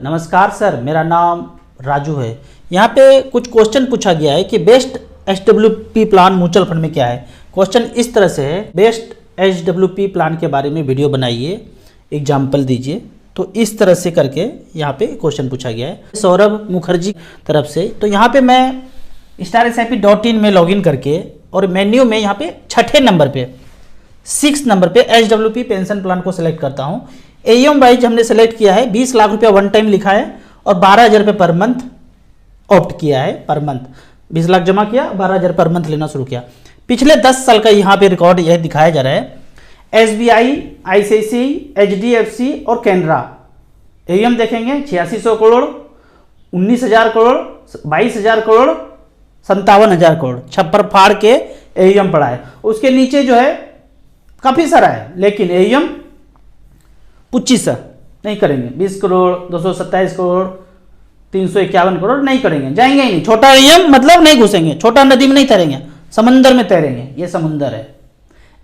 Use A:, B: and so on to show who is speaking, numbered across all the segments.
A: नमस्कार सर, मेरा नाम राजू है। यहाँ पे कुछ क्वेश्चन पूछा गया है कि बेस्ट एचडब्ल्यूपी प्लान म्यूचुअल फंड में क्या है। क्वेश्चन इस तरह से है, बेस्ट एचडब्ल्यूपी प्लान के बारे में वीडियो बनाइए, एग्जाम्पल दीजिए। तो इस तरह से करके यहाँ पे क्वेश्चन पूछा गया है सौरभ मुखर्जी तरफ से। तो यहाँ पे मैं StarSIP.in में लॉगिन करके और मेन्यू में यहाँ पे छठे नंबर पे 6 नंबर पे एचडब्ल्यूपी पेंशन प्लान को सिलेक्ट करता हूँ। AUM वाइज हमने सेलेक्ट किया है, 20 लाख रुपया वन टाइम लिखा है और 12,000 रुपये पर मंथ ऑप्ट किया है। पर मंथ 20 लाख जमा किया, 12,000 पर मंथ लेना शुरू किया। पिछले 10 साल का यहाँ पे रिकॉर्ड यह दिखाया जा रहा है। SBI, ICICI, HDFC और कैनरा AUM देखेंगे 8600 करोड़, 19,000 करोड़, 22,000 करोड़, 57,000 करोड़, छप्पर फाड़ के AUM पड़ा है। उसके नीचे जो है काफी सारा है, लेकिन AUM 25 नहीं करेंगे। 20 करोड़, 227 करोड़, 351 करोड़ नहीं करेंगे, जाएंगे ही नहीं। छोटा AUM मतलब नहीं घुसेंगे, छोटा नदी में नहीं तैरेंगे, समंदर में तैरेंगे। ये समुंदर है।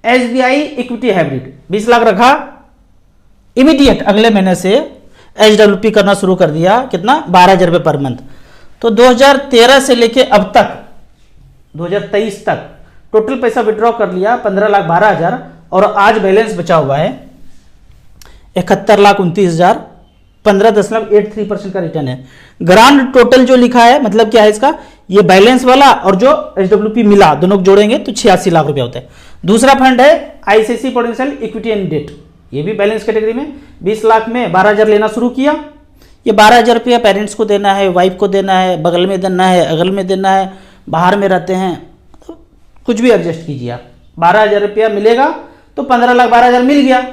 A: SBI इक्विटी हाइब्रिड 20 लाख रखा, इमीडिएट अगले महीने से HWP करना शुरू कर दिया। कितना? 12,000 रुपये पर मंथ। तो 2013 से लेके अब तक 2023 तक टोटल पैसा विड्रॉ कर लिया 15,12,000 और आज बैलेंस बचा हुआ है 71,29,000। 15.83% का रिटर्न है। ग्रांड टोटल जो लिखा है मतलब क्या है इसका, ये बैलेंस वाला और जो HWP मिला दोनों को जोड़ेंगे तो 86 लाख रुपया होता है। दूसरा फंड है ICICI Prudential equity and debt, ये भी बैलेंस कैटेगरी में 20 लाख में 12,000 लेना शुरू किया। ये 12,000 रुपया पेरेंट्स को देना है, वाइफ को देना है, बगल में देना है, अगल में देना है, बाहर में रहते हैं तो कुछ भी एडजस्ट कीजिए आप। 12,000 रुपया मिलेगा तो 15,12,000 मिल गया।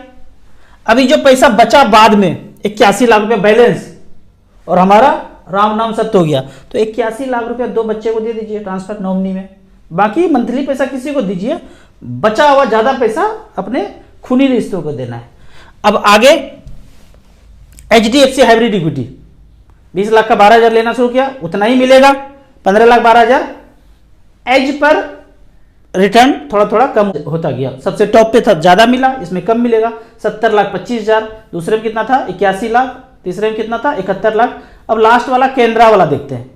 A: अभी जो पैसा बचा बाद में 81 लाख रुपया बैलेंस और हमारा राम नाम सत्य हो गया, तो 81 लाख रुपया 2 बच्चे को दे दीजिए ट्रांसफर नॉमिनी में। बाकी मंथली पैसा किसी को दीजिए, बचा हुआ ज्यादा पैसा अपने खूनी रिश्तों को देना है। अब आगे HDFC हाइब्रिड इक्विटी 20 लाख का 12,000 लेना शुरू किया, उतना ही मिलेगा 15,12,000। एज पर रिटर्न थोड़ा थोड़ा कम होता गया। सबसे टॉप पे था, ज्यादा मिला, इसमें कम मिलेगा 70,25,000। दूसरे में कितना था? 81 लाख। तीसरे में कितना था? 71 लाख। अब लास्ट वाला केनरा वाला देखते हैं।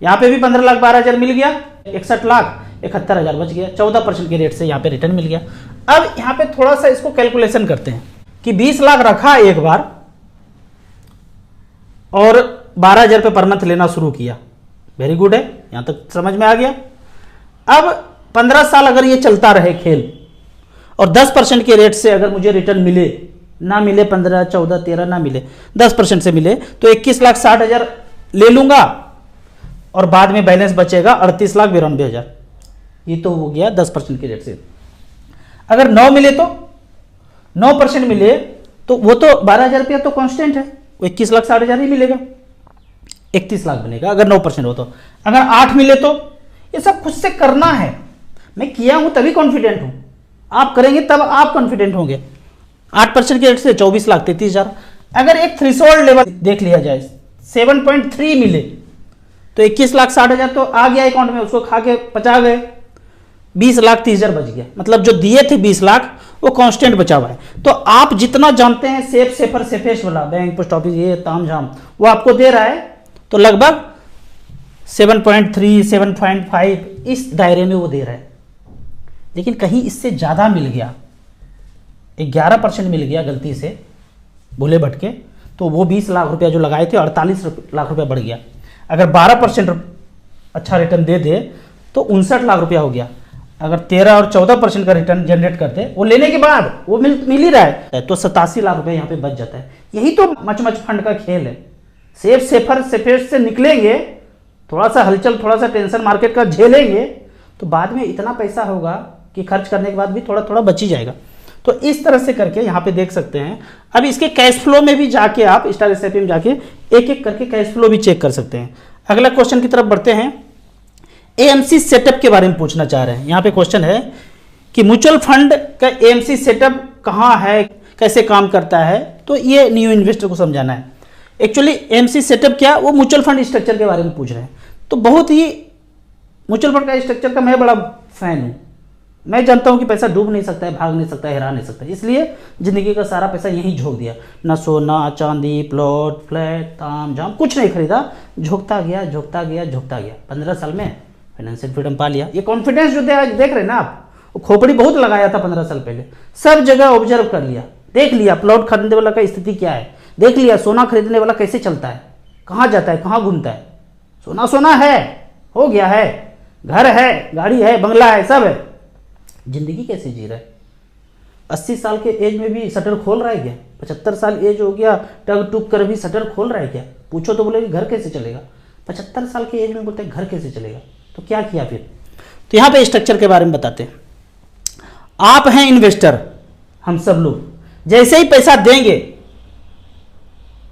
A: यहाँ पे भी 15,12,000 मिल गया, 61,71,000 बच गया। 14% के रेट से यहाँ पे रिटर्न मिल गया। अब यहाँ पे थोड़ा सा इसको कैलकुलेशन करते हैं कि 20 लाख रखा एक बार और 12,000 रुपये पर मंथ लेना शुरू किया। वेरी गुड है, यहां तक समझ में आ गया। अब 15 साल अगर ये चलता रहे खेल और 10% के रेट से अगर मुझे रिटर्न मिले, ना मिले 15, 14, 13 ना मिले, 10% से मिले तो 21,60,000 ले लूंगा और बाद में बैलेंस बचेगा 38,92,000। ये तो हो गया 10% के रेट से। अगर 9 मिले तो 9% मिले तो वो तो 12,000 रुपया तो कांस्टेंट है, वो 21,60,000 ही मिलेगा, 31 लाख बनेगा अगर 9% हो तो। अगर 8 मिले तो ये सब खुद से करना है। मैं किया हूं तभी कॉन्फिडेंट हूं, आप करेंगे तब आप कॉन्फिडेंट होंगे। 8% के रेट से 24,33,000। अगर एक थ्रेशोल्ड लेवल देख लिया जाए 7.3 मिले तो 21,60,000 तो आ गया अकाउंट में, उसको खा के पचा गए, 20,30,000 बच गया। मतलब जो दिए थे 20 लाख वो कांस्टेंट बचा हुआ है। तो आप जितना जानते हैं सेफ सेफर सेफेस्ट वाला बैंक, पोस्ट ऑफिस, ये ताम झाम वो आपको दे रहा है, तो लगभग 7.3, 7.5 इस दायरे में वो दे रहा है। लेकिन कहीं इससे ज्यादा मिल गया, 11% मिल गया गलती से भूले भटके, तो वो 20 लाख रुपया जो लगाए थे 48 लाख रुपया बढ़ गया। अगर 12% अच्छा रिटर्न दे दे तो 59 लाख रुपया हो गया। अगर 13 और 14% का रिटर्न जनरेट करते वो लेने के बाद वो मिल ही रहा है तो 87 लाख रुपया यहाँ पे बच जाता है। यही तो मच फंड का खेल है। सेफ सेफर सेफेस्ट से निकलेंगे, थोड़ा सा हलचल, थोड़ा सा टेंशन मार्केट का झेलेंगे तो बाद में इतना पैसा होगा कि खर्च करने के बाद भी थोड़ा थोड़ा बच ही जाएगा। तो इस तरह से करके यहाँ पे देख सकते हैं। अब इसके कैश फ्लो में भी जाके आप StarSIP में जाके एक एक करके कैश फ्लो भी चेक कर सकते हैं। अगला क्वेश्चन की तरफ बढ़ते हैं। AMC सेटअप के बारे में पूछना चाह रहे हैं। यहाँ पे क्वेश्चन है कि म्यूचुअल फंड का AMC सेटअप कहाँ है, कैसे काम करता है, तो ये न्यू इन्वेस्टर को समझाना है। एक्चुअली AMC सेटअप क्या, वो म्यूचुअल फंड स्ट्रक्चर के बारे में पूछ रहे हैं। तो बहुत ही म्यूचुअल फंड का स्ट्रक्चर का मैं बड़ा फैन हूँ। मैं जानता हूँ कि पैसा डूब नहीं सकता है, भाग नहीं सकता है, हेरा नहीं सकता है, इसलिए ज़िंदगी का सारा पैसा यहीं झोंक दिया। ना सोना चांदी प्लॉट फ्लैट ताम झाम कुछ नहीं खरीदा, झोंकता गया झोंकता गया झोंकता गया। 15 साल में फाइनेंशियल फ्रीडम पा लिया। ये कॉन्फिडेंस जो देख रहे हैं ना आप, वो खोपड़ी बहुत लगाया था 15 साल पहले, सब जगह ऑब्जर्व कर लिया, देख लिया प्लॉट खरीदने वाला का स्थिति क्या है, देख लिया सोना खरीदने वाला कैसे चलता है, कहाँ जाता है, कहाँ घूमता है। सोना सोना है, हो गया है, घर है, गाड़ी है, बंगला है, सब है, जिंदगी कैसे जी रहा है। 80 साल के एज में भी शटर खोल रहा है क्या? 75 साल एज हो गया, टग टुक कर भी शटर खोल रहा है क्या? पूछो तो बोले घर कैसे चलेगा। 75 साल के एज में बोलते हैं घर कैसे चलेगा। तो क्या किया फिर? तो यहाँ पे स्ट्रक्चर के बारे में बताते हैं। आप हैं इन्वेस्टर, हम सब लोग जैसे ही पैसा देंगे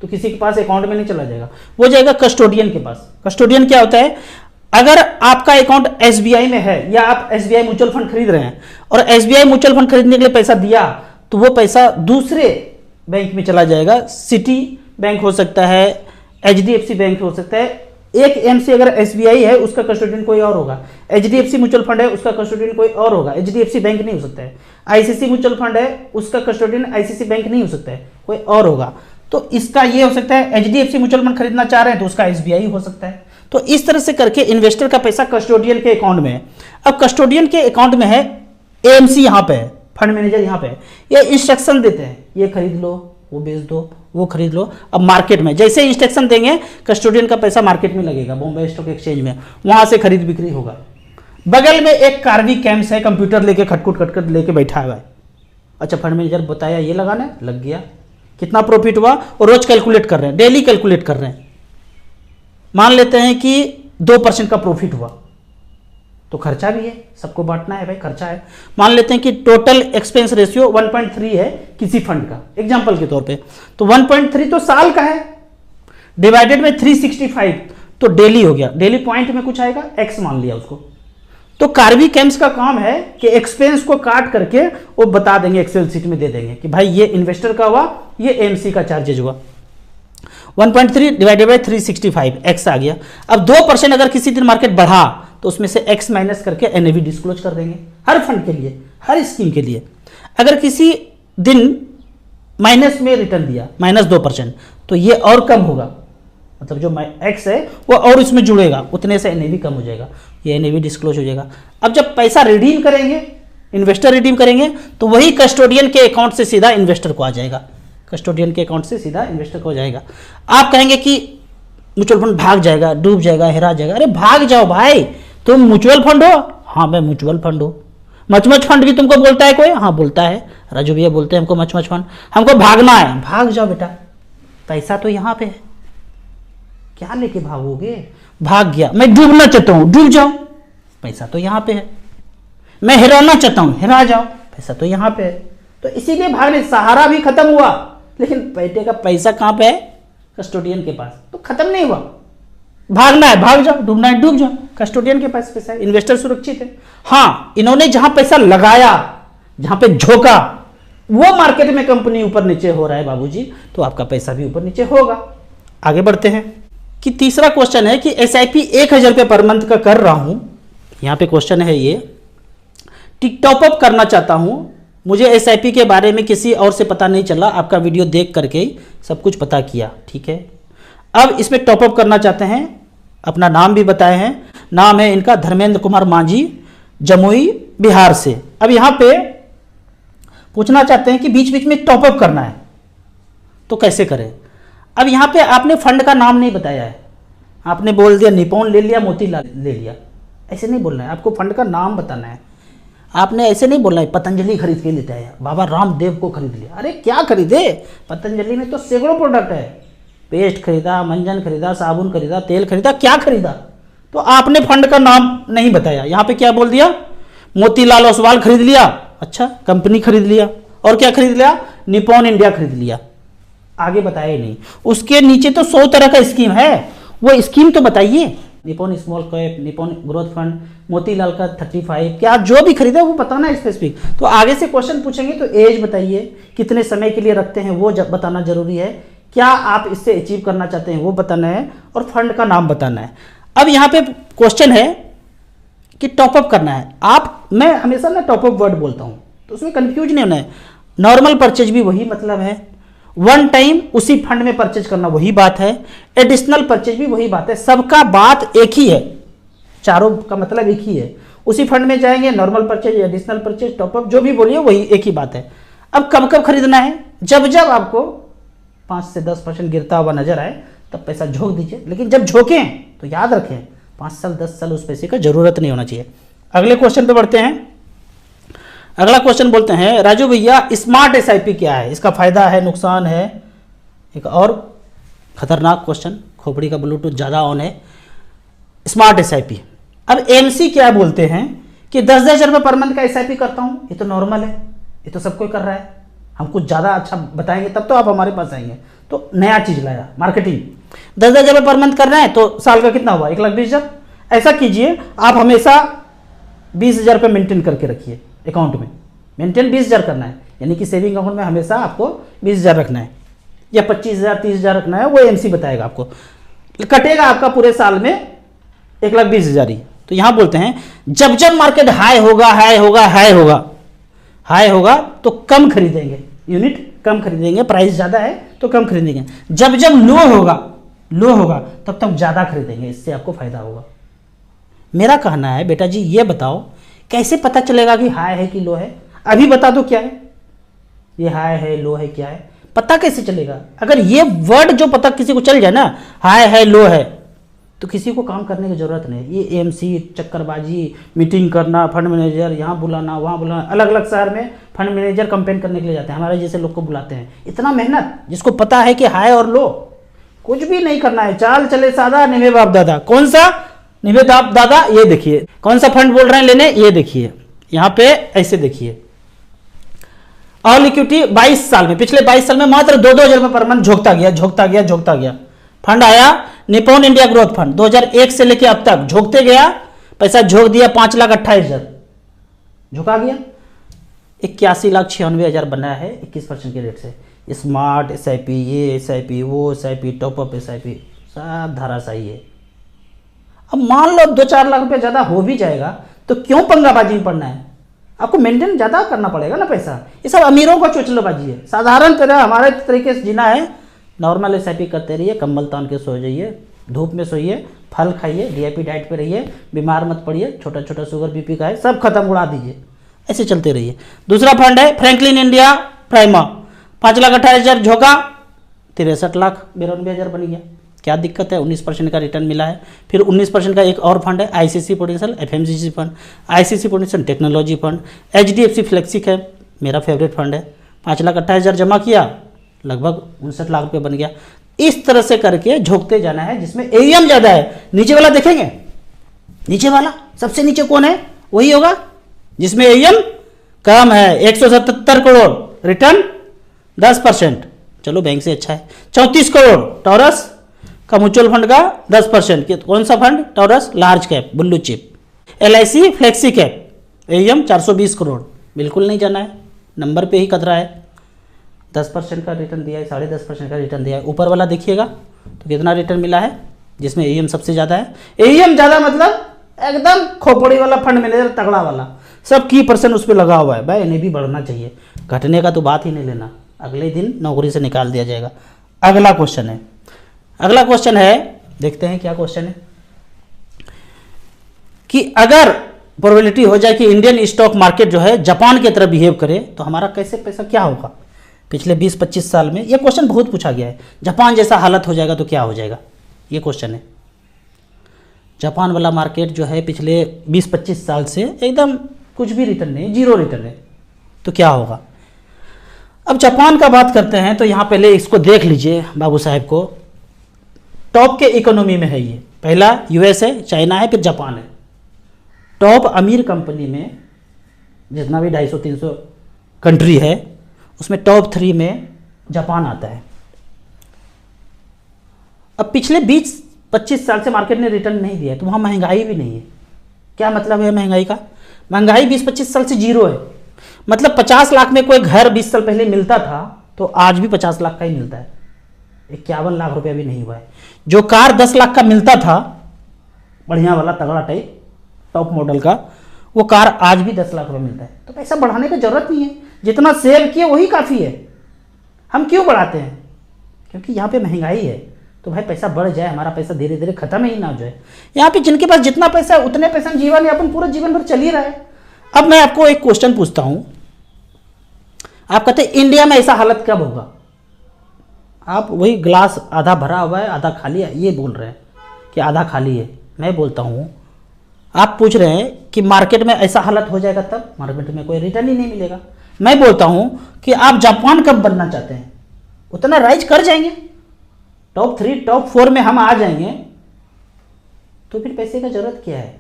A: तो किसी के पास अकाउंट में नहीं चला जाएगा, वो जाएगा कस्टोडियन के पास। कस्टोडियन क्या होता है? अगर आपका अकाउंट एसबीआई में है या आप एसबीआई म्यूचुअल फंड खरीद रहे हैं और एसबीआई म्यूचुअल फंड खरीदने के लिए पैसा दिया, तो वो पैसा दूसरे बैंक में चला जाएगा। सिटी बैंक हो सकता है, एचडीएफसी बैंक हो सकता है। एक एम से अगर एसबीआई है उसका कस्टोडियन कोई और होगा, एचडीएफसी म्यूचुअल फंड है उसका कस्टोडियन कोई और होगा, एचडीएफसी बैंक नहीं हो सकता है। आईसीसी म्यूचुअल फंड है उसका कस्टोडियन आईसीसी बैंक नहीं हो सकता है, कोई और होगा। तो इसका ये हो सकता है, एचडीएफसी म्यूचुअल फंड खरीदना चाह रहे हैं तो उसका एसबीआई हो सकता है। तो इस तरह से करके इन्वेस्टर का पैसा कस्टोडियन के अकाउंट में है। अब कस्टोडियन के अकाउंट में है, एएमसी यहाँ पे है, फंड मैनेजर यहाँ पे है, ये इंस्ट्रक्शन देते हैं, ये खरीद लो, वो बेच दो, वो खरीद लो। अब मार्केट में जैसे इंस्ट्रक्शन देंगे, कस्टोडियन का पैसा मार्केट में लगेगा, बॉम्बे स्टॉक एक्सचेंज में, वहां से खरीद बिक्री होगा। बगल में एक कार्वी कैम्स है, कंप्यूटर लेके खटखट लेके बैठा हुआ है। अच्छा, फंड मैनेजर बताया ये लगाना है, लग गया, कितना प्रॉफिट हुआ और रोज कैलकुलेट कर रहे हैं, डेली कैलकुलेट कर रहे हैं। मान लेते हैं कि 2% का प्रॉफिट हुआ, तो खर्चा भी है, सबको बांटना है भाई, खर्चा है। मान लेते हैं कि टोटल एक्सपेंस रेशियो 1.3 है किसी फंड का, एग्जांपल के तौर पे, तो 1.3 तो साल का है, डिवाइडेड में 365 तो डेली हो गया। डेली पॉइंट में कुछ आएगा, एक्स मान लिया उसको। तो कार्वी कैम्स का काम है कि एक्सपेंस को काट करके वो बता देंगे, एक्सेल शीट में दे देंगे कि भाई ये इन्वेस्टर का हुआ, ये एमसी का चार्जेज हुआ। 1.3 डिवाइडेड बाई 365 एक्स आ गया। अब 2% अगर किसी दिन मार्केट बढ़ा तो उसमें से एक्स माइनस करके एनएवी डिस्क्लोज कर देंगे, हर फंड के लिए, हर स्कीम के लिए। अगर किसी दिन माइनस में रिटर्न दिया, -2%, तो ये और कम होगा, मतलब जो एक्स है वो और इसमें जुड़ेगा, उतने से एनएवी कम हो जाएगा, ये एनएवी डिस्क्लोज हो जाएगा। अब जब पैसा रिडीम करेंगे, इन्वेस्टर रिडीम करेंगे, तो वही कस्टोडियन के अकाउंट से सीधा इन्वेस्टर को आ जाएगा, कस्टोडियन के अकाउंट से सीधा इन्वेस्टर को हो जाएगा। आप कहेंगे कि म्यूचुअल फंड भाग जाएगा, डूब जाएगा, हेरा जाएगा। अरे भाग जाओ भाई, तुम म्यूचुअल फंड हो? हाँ मैं म्यूचुअल फंड हूँ। मचमच फंड भी तुमको बोलता है कोई? हाँ बोलता है, राजू भैया बोलते हैं हमको मचमच फंड। हमको भागना है, भाग जाओ बेटा, पैसा तो यहाँ पे है, क्या लेके भागोगे? भाग गया। मैं डूबना चाहता हूँ, डूब जाओ, पैसा तो यहाँ पे है। मैं हिराना चाहता हूँ, हिरा जाओ, पैसा तो यहाँ पे है। तो इसीलिए भागने, सहारा भी खत्म हुआ, लेकिन बेटे का पैसा कहाँ पे है? कस्टोडियन के पास, तो खत्म नहीं हुआ। भागना है भाग जाओ, डूबना है डूब जाओ, कस्टोडियन के पास पैसा है, इन्वेस्टर सुरक्षित है। हाँ, इन्होंने जहां पैसा लगाया, जहां पे झोंका, वो मार्केट में कंपनी ऊपर नीचे हो रहा है बाबूजी, तो आपका पैसा भी ऊपर नीचे होगा। आगे बढ़ते हैं कि तीसरा क्वेश्चन है कि एसआईपी 1000 रुपये पर मंथ का कर रहा हूं। यहां पे क्वेश्चन है ये, टॉप अप करना चाहता हूं, मुझे एसआईपी के बारे में किसी और से पता नहीं चला, आपका वीडियो देख करके ही सब कुछ पता किया, ठीक है। अब इसमें टॉपअप करना चाहते हैं, अपना नाम भी बताए हैं, नाम है इनका धर्मेंद्र कुमार मांझी, जमुई बिहार से। अब यहां पे पूछना चाहते हैं कि बीच बीच में टॉपअप करना है तो कैसे करें। अब यहां पे आपने फंड का नाम नहीं बताया है, आपने बोल दिया निपॉन ले लिया, मोतीलाल ले लिया, ऐसे नहीं बोलना है, आपको फंड का नाम बताना है। आपने ऐसे नहीं बोलना है पतंजलि खरीद के लेते हैं, बाबा रामदेव को खरीद लिया। अरे क्या खरीदे, पतंजलि में तो सैकड़ों प्रोडक्ट है, पेस्ट खरीदा, मंजन खरीदा, साबुन खरीदा, तेल खरीदा, क्या खरीदा, तो आपने फंड का नाम नहीं बताया। यहाँ पे क्या बोल दिया, मोतीलाल ओसवाल खरीद लिया, अच्छा कंपनी खरीद लिया, और क्या खरीद लिया, निपॉन इंडिया खरीद लिया, आगे बताया ही नहीं। उसके नीचे तो 100 तरह का स्कीम है, वो स्कीम तो बताइए, Nippon small cap, Nippon growth fund, Motilal का 35, क्या जो भी खरीदा वो बताना है स्पेसिफिक। तो आगे से क्वेश्चन पूछेंगे तो एज बताइए, कितने समय के लिए रखते हैं वो बताना जरूरी है, क्या आप इससे अचीव करना चाहते हैं वो बताना है, और फंड का नाम बताना है। अब यहाँ पे क्वेश्चन है कि टॉपअप करना है, आप मैं हमेशा ना टॉप अप वर्ड बोलता हूँ, तो उसमें कंफ्यूज नहीं होना है। नॉर्मल परचेज भी वही मतलब है, वन टाइम उसी फंड में परचेज करना वही बात है, एडिशनल परचेज भी वही बात है, सबका बात एक ही है, चारों का मतलब एक ही है। उसी फंड में जाएंगे, normal purchase, additional purchase, top up, जो भी बोलिए वही एक ही बात है। अब कब कब खरीदना है? जब जब आपको 5 से 10% गिरता हुआ नजर आए तब पैसा झोंक दीजिए, लेकिन जब झोंकें तो याद रखें 5 साल 10 साल उस पैसे का जरूरत नहीं होना चाहिए। अगले क्वेश्चन पे बढ़ते हैं। अगला क्वेश्चन बोलते हैं, राजू भैया स्मार्ट एसआईपी क्या है, इसका फायदा है, नुकसान है? एक और खतरनाक क्वेश्चन, खोपड़ी का ब्लूटूथ ज़्यादा ऑन है। स्मार्ट एसआईपी, अब एमसी क्या बोलते हैं कि 10,000 रुपये पर मंथ का एसआईपी करता हूँ, ये तो नॉर्मल है, ये तो सब कोई कर रहा है, हम कुछ ज़्यादा अच्छा बताएंगे तब तो आप हमारे पास आएंगे। तो नया चीज़ लाया मार्केटिंग, 10,000 रुपये पर मंथ कर रहे हैं तो साल का कितना हुआ? 1,20,000। ऐसा कीजिए, आप हमेशा 20,000 रुपये मेंटेन करके रखिए अकाउंट में, मेंटेन 20,000 करना है, यानी कि सेविंग अकाउंट में हमेशा आपको 20,000 रखना है, या 25,000 30,000 रखना है, वो एमसी बताएगा आपको, कटेगा आपका पूरे साल में 1,20,000 ही। तो यहां बोलते हैं जब जब मार्केट हाई होगा हाई होगा हाई होगा हाई होगा तो कम खरीदेंगे, यूनिट कम खरीदेंगे, प्राइस ज्यादा है तो कम खरीदेंगे, जब जब लो होगा तब तब ज्यादा खरीदेंगे, इससे आपको फायदा होगा। मेरा कहना है बेटा जी ये बताओ कैसे पता चलेगा कि हाई है कि लो है? अभी बता दो क्या है, ये हाई है लो है क्या है, पता कैसे चलेगा? अगर ये वर्ड जो पता किसी को चल जाए ना, हाई है लो है, तो किसी को काम करने की जरूरत नहीं। ये एमसी चक्करबाजी, मीटिंग करना, फंड मैनेजर यहाँ बुलाना वहाँ बुलाना, अलग अलग शहर में फंड मैनेजर कंपेन करने के लिए जाते हैं, हमारे जैसे लोग को बुलाते हैं, इतना मेहनत। जिसको पता है कि हाई और लो, कुछ भी नहीं करना है, चाल चले सादा, निवे बाप दादा। कौन सा निवे बाप दादा? ये देखिए, कौन सा फंड बोल रहे हैं लेने, ये देखिए यहाँ पे, ऐसे देखिए, ऑल इक्विटी 22 साल में, पिछले 22 साल में मात्र 2,000 रुपये पर मंथ झोंकता गया। फंड आया निप्पॉन इंडिया ग्रोथ फंड, 2001 से लेके अब तक झोंकते गया, पैसा झोंक दिया 5,28,000 झुका गया, 81,96,000 बना है 21% के रेट से। स्मार्ट एसआईपी, ये एसआईपी, वो एसआईपी, टॉपअप एसआईपी, सब धाराशाही है। अब मान लो 2-4 लाख रुपए ज्यादा हो भी जाएगा तो क्यों पंगाबाजी में पड़ना है? आपको मेंटेन ज्यादा करना पड़ेगा ना पैसा। ये सब अमीरों का चोचलेबाजी है। साधारण तरह हमारे तरीके से जीना है, नॉर्मल एसआईपी करते रहिए, कंबल तान के सो जाइए, धूप में सोइए, फल खाइए, डीआईपी डाइट पे रहिए, बीमार मत पड़िए, छोटा छोटा शुगर बीपी का है सब खत्म, उड़ा दीजिए, ऐसे चलते रहिए। दूसरा फंड है फ्रैंकलिन इंडिया प्राइमा, 5,28,000 झोंका, 63,92,000 बन गया। क्या दिक्कत है? 19% का रिटर्न मिला है। फिर 19% का एक और फंड है ICICI Prudential FMCG fund, ICICI Prudential technology fund, HDFC flexicap है, मेरा फेवरेट फंड है। 5,28,000 जमा किया, लगभग 59 लाख रुपए बन गया। इस तरह से करके झोंकते जाना है, जिसमें एईएम ज्यादा है। नीचे वाला देखेंगे, नीचे वाला सबसे नीचे कौन है? वही होगा जिसमें एईएम कम है, 177 करोड़, रिटर्न 10%, चलो बैंक से अच्छा है। 34 करोड़ टॉरस का म्यूचुअल फंड का 10%, कौन सा fund? Taurus large cap blue chip. LIC flexi cap, AEM 420 crore, बिल्कुल नहीं जाना है, नंबर पे ही कतरा है। 10% का रिटर्न दिया है, 10.5% का रिटर्न दिया है। ऊपर वाला देखिएगा तो कितना रिटर्न मिला है, जिसमें एईएम सबसे ज्यादा है। एईएम ज्यादा मतलब एकदम खोपड़ी वाला फंड मैनेजर तगड़ा वाला, सब की % उस पर लगा हुआ है। भाई इन्हें भी बढ़ना चाहिए, घटने का तो बात ही नहीं लेना, अगले दिन नौकरी से निकाल दिया जाएगा। अगला क्वेश्चन है, देखते हैं क्या क्वेश्चन है, कि अगर प्रोबेबिलिटी हो जाए कि इंडियन स्टॉक मार्केट जो है जापान की तरह बिहेव करे तो हमारा कैसे पैसा क्या होगा? पिछले 20-25 साल में यह क्वेश्चन बहुत पूछा गया है, जापान जैसा हालत हो जाएगा तो क्या हो जाएगा, ये क्वेश्चन है। जापान वाला मार्केट जो है पिछले 20-25 साल से एकदम कुछ भी रिटर्न नहीं, जीरो रिटर्न है, तो क्या होगा? अब जापान का बात करते हैं तो यहां पहले इसको देख लीजिए बाबू साहेब को, टॉप के इकोनॉमी में है ये, पहला यूएस है, चाइना है, फिर जापान है। टॉप अमीर कंपनी में जितना भी 250-300 कंट्री है उसमें टॉप 3 में जापान आता है। अब पिछले 20-25 साल से मार्केट ने रिटर्न नहीं दिया है, तो वहां महंगाई भी नहीं है। क्या मतलब है महंगाई का? महंगाई 20-25 साल से जीरो है, मतलब 50 लाख में कोई घर 20 साल पहले मिलता था तो आज भी 50 लाख का ही मिलता है, 51 लाख रुपया भी नहीं हुआ है। जो कार 10 लाख का मिलता था, बढ़िया वाला तगड़ा टाइप टॉप मॉडल का, वो कार आज भी 10 लाख रुपए मिलता है। तो पैसा बढ़ाने की जरूरत नहीं है, जितना सेव किए वही काफ़ी है। हम क्यों बढ़ाते हैं? क्योंकि यहाँ पे महंगाई है, तो भाई पैसा बढ़ जाए, हमारा पैसा धीरे धीरे खत्म ही ना हो जाए। यहाँ पे जिनके पास जितना पैसा है उतने पैसा में जीवन यापन पूरा जीवन भर चल ही रहा है। अब मैं आपको एक क्वेश्चन पूछता हूँ, आप कहते हैं इंडिया में ऐसा हालत कब होगा? आप वही ग्लास आधा भरा हुआ है आधा खाली है ये बोल रहे हैं कि आधा खाली है। मैं बोलता हूँ, आप पूछ रहे हैं कि मार्केट में ऐसा हालत हो जाएगा तब, मार्केट में कोई रिटर्न ही नहीं मिलेगा। मैं बोलता हूँ कि आप जापान कब बनना चाहते हैं? उतना राइज कर जाएंगे, टॉप 3 टॉप 4 में हम आ जाएंगे, तो फिर पैसे का जरूरत क्या है?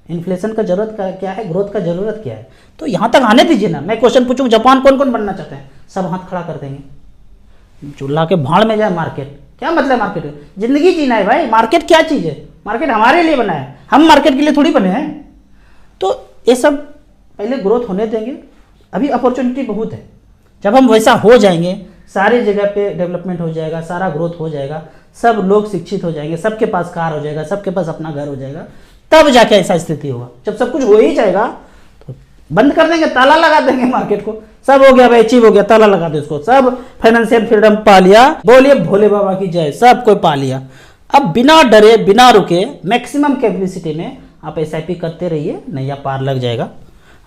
A: इन्फ्लेशन का जरूरत क्या है? ग्रोथ का जरूरत क्या है? तो यहाँ तक आने दीजिए ना। मैं क्वेश्चन पूछूँ जापान कौन कौन बनना चाहते हैं? सब हाथ खड़ा कर देंगे। चूल्हा के भाड़ में जाए मार्केट, क्या मतलब मार्केट? जिंदगी जीना है भाई, मार्केट क्या चीज़ है? मार्केट हमारे लिए बना है, हम मार्केट के लिए थोड़ी बने हैं। तो ये सब पहले ग्रोथ होने देंगे, अभी अपॉर्चुनिटी बहुत है। जब हम वैसा हो जाएंगे, सारी जगह पे डेवलपमेंट हो जाएगा, सारा ग्रोथ हो जाएगा, सब लोग शिक्षित हो जाएंगे, सबके पास कार हो जाएगा, सबके पास अपना घर हो जाएगा, तब जाके ऐसा स्थिति होगा। जब सब कुछ हो ही जाएगा तो बंद कर देंगे, ताला लगा देंगे मार्केट को। सब हो गया भाई, अचीव हो गया, ताला लगा दो इसको, सब फाइनेंशियल फ्रीडम पा लिया, बोलिए भोले बाबा की जय, सब कोई पा लिया। अब बिना डरे बिना रुके मैक्सिमम कैपेसिटी में आप SIP करते रहिए, नैया पार लग जाएगा।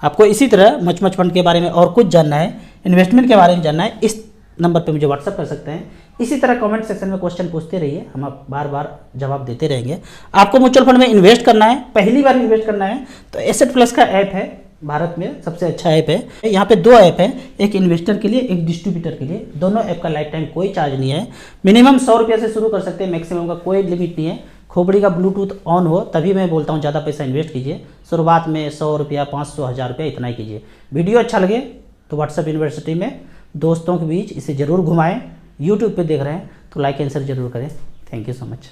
A: आपको इसी तरह मच फंड के बारे में और कुछ जानना है, इन्वेस्टमेंट के बारे में जानना है, इस नंबर पे मुझे व्हाट्सअप कर सकते हैं। इसी तरह कमेंट सेक्शन में क्वेश्चन पूछते रहिए, हम आप बार बार जवाब देते रहेंगे। आपको म्यूचुअल फंड में इन्वेस्ट करना है, पहली बार इन्वेस्ट करना है, तो एसेट प्लस का ऐप है, भारत में सबसे अच्छा ऐप है। यहाँ पे 2 ऐप है, एक इन्वेस्टर के लिए, एक डिस्ट्रीब्यूटर के लिए। दोनों ऐप का लाइफ टाइम कोई चार्ज नहीं है। मिनिमम 100 रुपये से शुरू कर सकते हैं, मैक्सिमम का कोई लिमिट नहीं है। खोपड़ी का ब्लूटूथ ऑन हो तभी मैं बोलता हूँ ज़्यादा पैसा इन्वेस्ट कीजिए। शुरुआत में 100 रुपया 500 1000 रुपया इतना ही कीजिए। वीडियो अच्छा लगे तो व्हाट्सएप यूनिवर्सिटी में दोस्तों के बीच इसे ज़रूर घुमाएं। यूट्यूब पे देख रहे हैं तो लाइक एंड शेयर जरूर करें। Thank you so much.